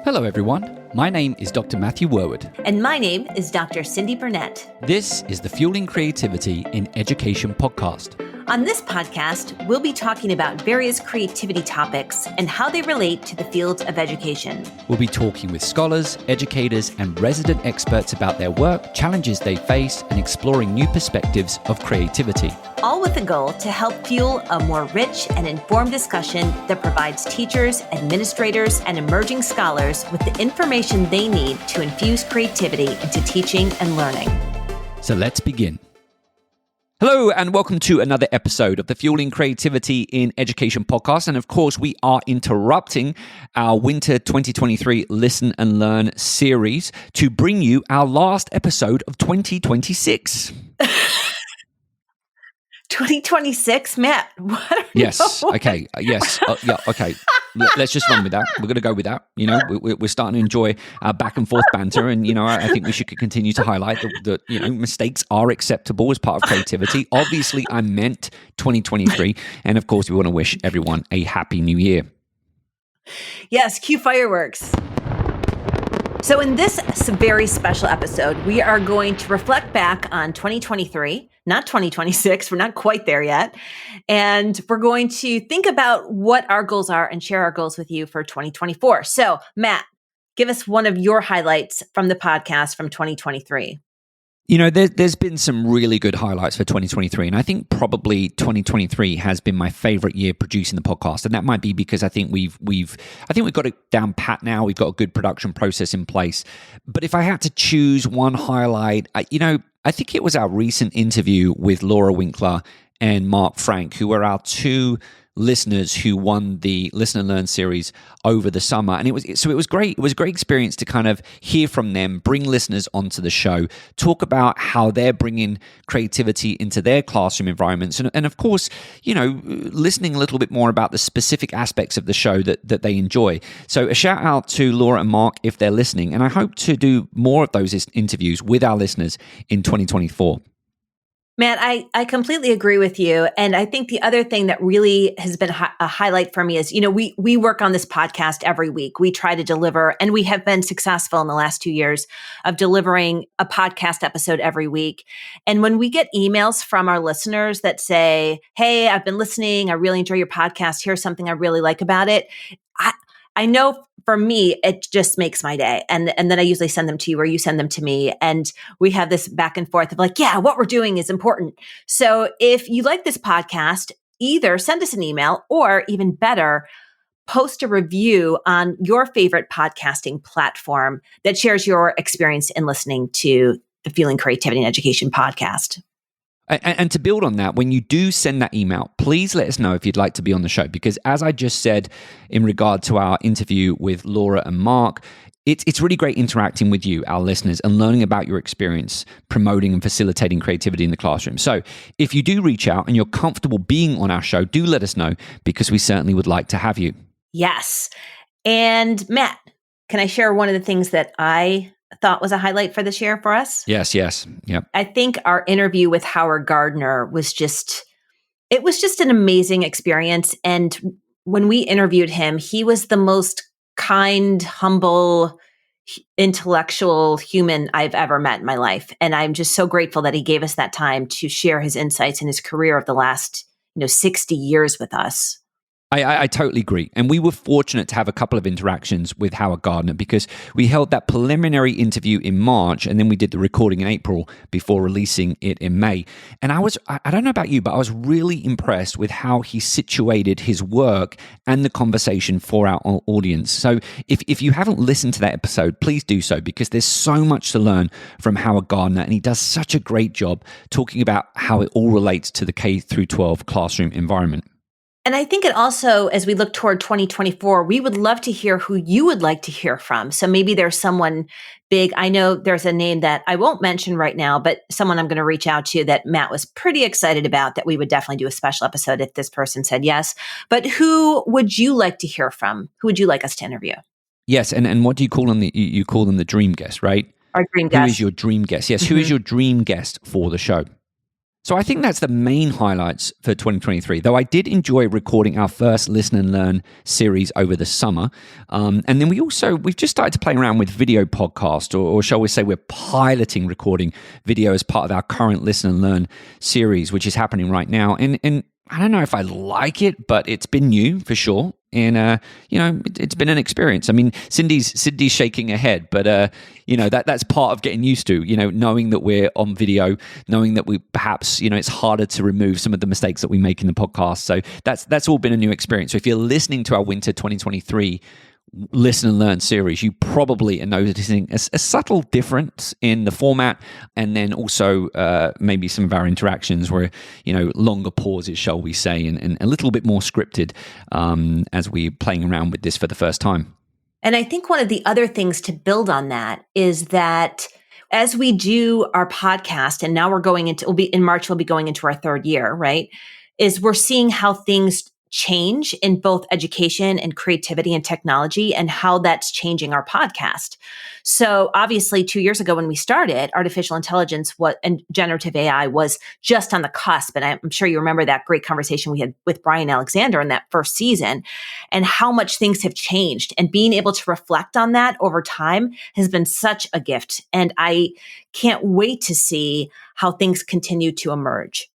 Hello everyone, my name is Dr. Matthew Worwood. And my name is Dr. Cyndi Burnett. This is the Fueling Creativity in Education podcast. On this podcast, we'll be talking about various creativity topics and how they relate to the field of education. We'll be talking with scholars, educators, and resident experts about their work, challenges they face, and exploring new perspectives of creativity. All with the goal to help fuel a more rich and informed discussion that provides teachers, administrators, and emerging scholars with the information they need to infuse creativity into teaching and learning. So let's begin. Hello and welcome to another episode of the Fueling Creativity in Education podcast. And of course, we are interrupting our winter 2023 Listen and Learn series to bring you our last episode of 2026. 2026, Matt. What are Yes. you Okay. Yes. Yeah. Okay. Let's just run with that. We're going to go with that. You know, we're starting to enjoy our back and forth banter, and you know, I think we should continue to highlight that you know, mistakes are acceptable as part of creativity. Obviously, I meant 2023, and of course, we want to wish everyone a happy new year. Yes, cue fireworks. So in this very special episode, we are going to reflect back on 2023, not 2026. We're not quite there yet. And we're going to think about what our goals are and share our goals with you for 2024. So Matt, give us one of your highlights from the podcast from 2023. You know, there's been some really good highlights for 2023, and I think probably 2023 has been my favorite year producing the podcast, and that might be because I think we've got it down pat now. We've got a good production process in place. But if I had to choose one highlight, I think it was our recent interview with Laura Winkler and Mark Frank, who were our two listeners who won the Listen and Learn series over the summer. And it was great. It was a great experience to kind of hear from them, bring listeners onto the show, talk about how they're bringing creativity into their classroom environments. And of course, you know, listening a little bit more about the specific aspects of the show that they enjoy. So a shout out to Laura and Mark if they're listening. And I hope to do more of those interviews with our listeners in 2024. Matt, I completely agree with you. And I think the other thing that really has been a highlight for me is, you know, we work on this podcast every week. We try to deliver, and we have been successful in the last 2 years of delivering a podcast episode every week. And when we get emails from our listeners that say, hey, I've been listening, I really enjoy your podcast, here's something I really like about it, I know for me, it just makes my day. And then I usually send them to you or you send them to me. And we have this back and forth of like, yeah, what we're doing is important. So if you like this podcast, either send us an email or even better, post a review on your favorite podcasting platform that shares your experience in listening to the Fueling Creativity in Education podcast. And to build on that, when you do send that email, please let us know if you'd like to be on the show. Because as I just said in regard to our interview with Laura and Mark, it's really great interacting with you, our listeners, and learning about your experience promoting and facilitating creativity in the classroom. So if you do reach out and you're comfortable being on our show, do let us know, because we certainly would like to have you. Yes. And Matt, can I share one of the things that I thought was a highlight for this year for us? Yes. Yep. I think our interview with Howard Gardner was just an amazing experience. And when we interviewed him, he was the most kind, humble, intellectual human I've ever met in my life. And I'm just so grateful that he gave us that time to share his insights in his career of the last, 60 years with us. I totally agree. And we were fortunate to have a couple of interactions with Howard Gardner, because we held that preliminary interview in March and then we did the recording in April before releasing it in May. And I don't know about you, but I was really impressed with how he situated his work and the conversation for our audience. So if you haven't listened to that episode, please do so, because there's so much to learn from Howard Gardner, and he does such a great job talking about how it all relates to the K through 12 classroom environment. And I think it also, as we look toward 2024, we would love to hear who you would like to hear from. So maybe there's someone big. I know there's a name that I won't mention right now, but someone I'm going to reach out to that Matt was pretty excited about, that we would definitely do a special episode if this person said yes. But who would you like to hear from? Who would you like us to interview? Yes. And what do you call them? You call them the dream guest, right? Our dream guest. Who is your dream guest? Yes. Mm-hmm. Who is your dream guest for the show? So I think that's the main highlights for 2023, though I did enjoy recording our first Listen and Learn series over the summer. And then we've just started to play around with video podcast, or shall we say we're piloting recording video as part of our current Listen and Learn series, which is happening right now. And I don't know if I like it, but it's been new for sure. And, it's been an experience. I mean, Cindy's shaking her head, but, that's part of getting used to, knowing that we're on video, knowing that we perhaps, it's harder to remove some of the mistakes that we make in the podcast. So that's all been a new experience. So if you're listening to our winter 2023 Listen and Learn series, you probably are noticing a subtle difference in the format, and then also maybe some of our interactions where, longer pauses, shall we say, and a little bit more scripted as we're playing around with this for the first time. And I think one of the other things to build on that is that as we do our podcast, and now in March, we'll be going into our third year, right? Is we're seeing how things change in both education and creativity and technology, and how that's changing our podcast. So obviously 2 years ago when we started, artificial intelligence and generative AI was just on the cusp. And I'm sure you remember that great conversation we had with Brian Alexander in that first season, and how much things have changed. And being able to reflect on that over time has been such a gift. And I can't wait to see how things continue to emerge.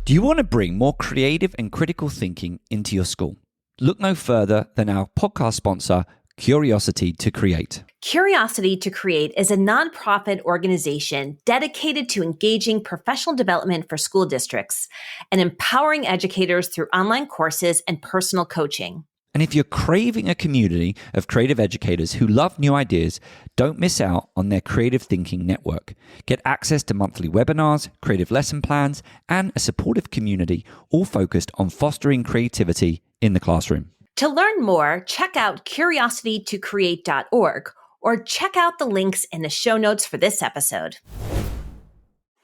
Do you want to bring more creative and critical thinking into your school? Look no further than our podcast sponsor, Curiosity to Create. Curiosity to Create is a nonprofit organization dedicated to engaging professional development for school districts and empowering educators through online courses and personal coaching. And if you're craving a community of creative educators who love new ideas, don't miss out on their Creative Thinking Network. Get access to monthly webinars, creative lesson plans, and a supportive community, all focused on fostering creativity in the classroom. To learn more, check out curiositytocreate.org or check out the links in the show notes for this episode.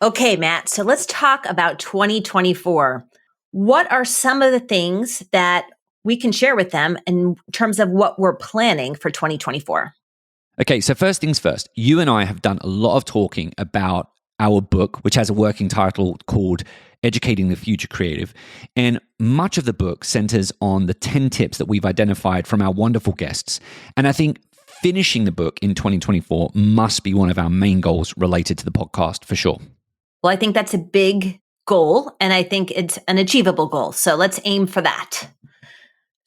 Okay, Matt, so let's talk about 2024. What are some of the things that we can share with them in terms of what we're planning for 2024? Okay, so first things first, you and I have done a lot of talking about our book, which has a working title called Educating the Future Creative. And much of the book centers on the 10 tips that we've identified from our wonderful guests. And I think finishing the book in 2024 must be one of our main goals related to the podcast for sure. Well, I think that's a big goal, and I think it's an achievable goal. So let's aim for that.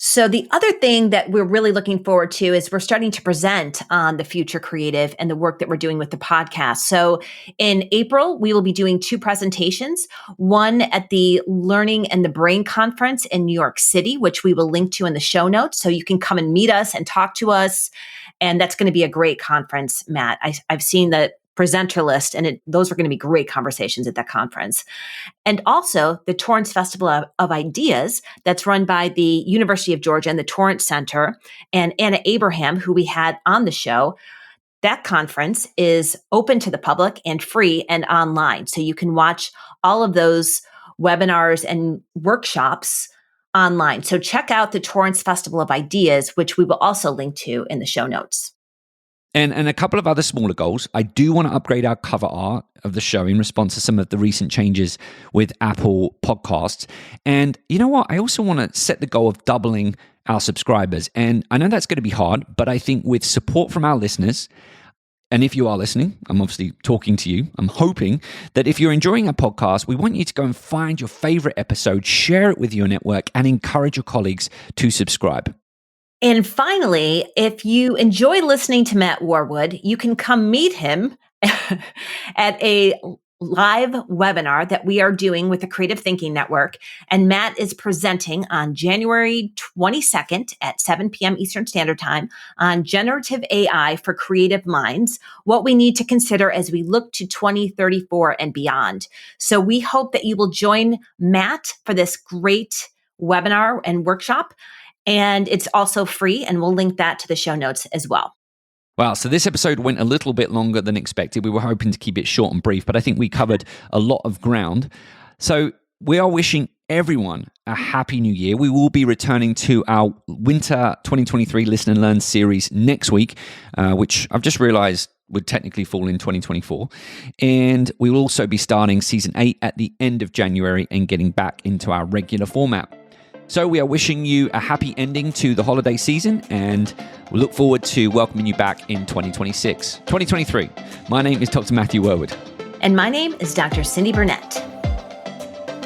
So the other thing that we're really looking forward to is we're starting to present on the future creative and the work that we're doing with the podcast. So in April, we will be doing 2 presentations, one at the Learning and the Brain Conference in New York City, which we will link to in the show notes. So you can come and meet us and talk to us. And that's going to be a great conference, Matt. I've seen the presenter list, and those are going to be great conversations at that conference. And also the Torrance Festival of Ideas that's run by the University of Georgia and the Torrance Center, and Anna Abraham, who we had on the show. That conference is open to the public and free and online. So you can watch all of those webinars and workshops online. So check out the Torrance Festival of Ideas, which we will also link to in the show notes. And a couple of other smaller goals. I do want to upgrade our cover art of the show in response to some of the recent changes with Apple Podcasts. And you know what? I also want to set the goal of doubling our subscribers. And I know that's going to be hard, but I think with support from our listeners, and if you are listening, I'm obviously talking to you. I'm hoping that if you're enjoying our podcast, we want you to go and find your favorite episode, share it with your network, and encourage your colleagues to subscribe. And finally, if you enjoy listening to Matt Worwood, you can come meet him at a live webinar that we are doing with the Creative Thinking Network. And Matt is presenting on January 22nd at 7 p.m. Eastern Standard Time on generative AI for creative minds, what we need to consider as we look to 2034 and beyond. So we hope that you will join Matt for this great webinar and workshop. And it's also free, and we'll link that to the show notes as well. Wow, so this episode went a little bit longer than expected. We were hoping to keep it short and brief, but I think we covered a lot of ground. So we are wishing everyone a happy new year. We will be returning to our winter 2023 Listen and Learn series next week, which I've just realized would technically fall in 2024. And we will also be starting season 8 at the end of January and getting back into our regular format. So we are wishing you a happy ending to the holiday season, and we look forward to welcoming you back in 2023. My name is Dr. Matthew Worwood. And my name is Dr. Cyndi Burnett.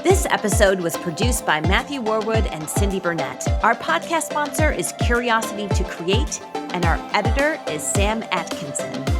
This episode was produced by Matthew Worwood and Cyndi Burnett. Our podcast sponsor is Curiosity to Create, and our editor is Sam Atkinson.